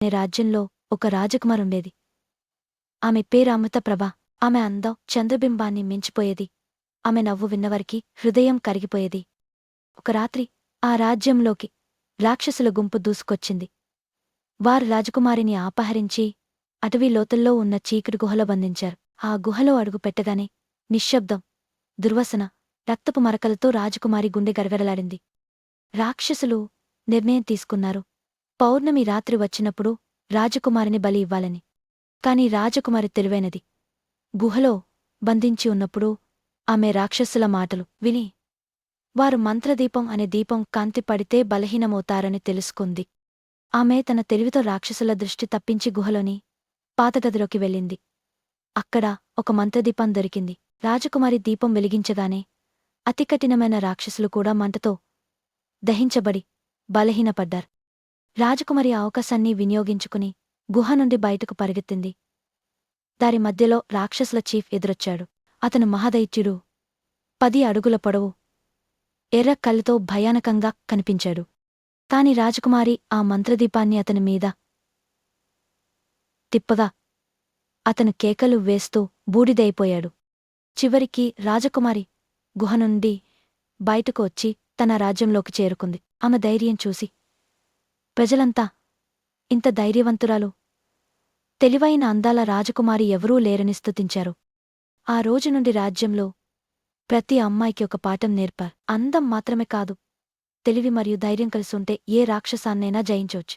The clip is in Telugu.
అనే రాజ్యంలో ఒక రాజకుమారుండేది. ఆమె పేరు అమృతప్రభ. ఆమె అందం చంద్రబింబాన్ని మించిపోయేది. ఆమె నవ్వు విన్నవారికి హృదయం కరిగిపోయేది. ఒక రాత్రి ఆ రాజ్యంలోకి రాక్షసుల గుంపు దూసుకొచ్చింది. వారు రాజకుమారిని అపహరించి అటవీ లోతుల్లో ఉన్న చీకటి గుహలో బంధించారు. ఆ గుహలో అడుగు పెట్టగానే నిశ్శబ్దం, దుర్వాసన, రక్తపు మరకలతో రాజకుమారి గుండె గరగరలాడింది. రాక్షసులు నిర్ణయం తీసుకున్నారు. పౌర్ణమి రాత్రి వచ్చినప్పుడు రాజకుమారిని బలి ఇవ్వాలని. కాని రాజకుమారి తెలివైనది. గుహలో బంధించి ఉన్నప్పుడు ఆమె రాక్షసుల మాటలు విని వారు మంత్రదీపం అనే దీపం కాంతి పడితే బలహీనమవుతారని తెలుసుకుంది. ఆమె తన తెలివితో రాక్షసుల దృష్టి తప్పించి గుహలోని పాతగదిలోకి వెళ్ళింది. అక్కడ ఒక మంత్రదీపం దొరికింది. రాజకుమారి దీపం వెలిగించగానే అతి కఠినమైన రాక్షసులు కూడా మంటతో దహించబడి బలహీనపడ్డారు. రాజకుమారి ఆ అవకాశాన్ని వినియోగించుకుని గుహ నుండి బయటకు పరిగెత్తింది. దారి మధ్యలో రాక్షసుల చీఫ్ ఎదురొచ్చాడు. అతను మహాదైత్యుడు. 10 అడుగుల పొడవు, ఎర్ర కళ్ళతో భయానకంగా కనిపించాడు. కాని రాజకుమారి ఆ మంత్రదీపాన్ని అతని మీద తిప్పగా అతను కేకలు వేస్తూ బూడిదైపోయాడు. చివరికి రాజకుమారి గుహ నుండి బయటకు వచ్చి తన రాజ్యంలోకి చేరుకుంది. ఆమె ధైర్యం చూసి ప్రజలంతా ఇంత ధైర్యవంతురాలు, తెలివైన అందాల రాజకుమారి ఎవరూ లేరని స్తుతించారు. ఆ రోజు నుండి రాజ్యంలో ప్రతి అమ్మాయికి ఒక పాఠం నేర్పారు. అందం మాత్రమే కాదు, తెలివి మరియు ధైర్యం కలిసుంటే ఏ రాక్షసాన్నైనా జయించొచ్చు.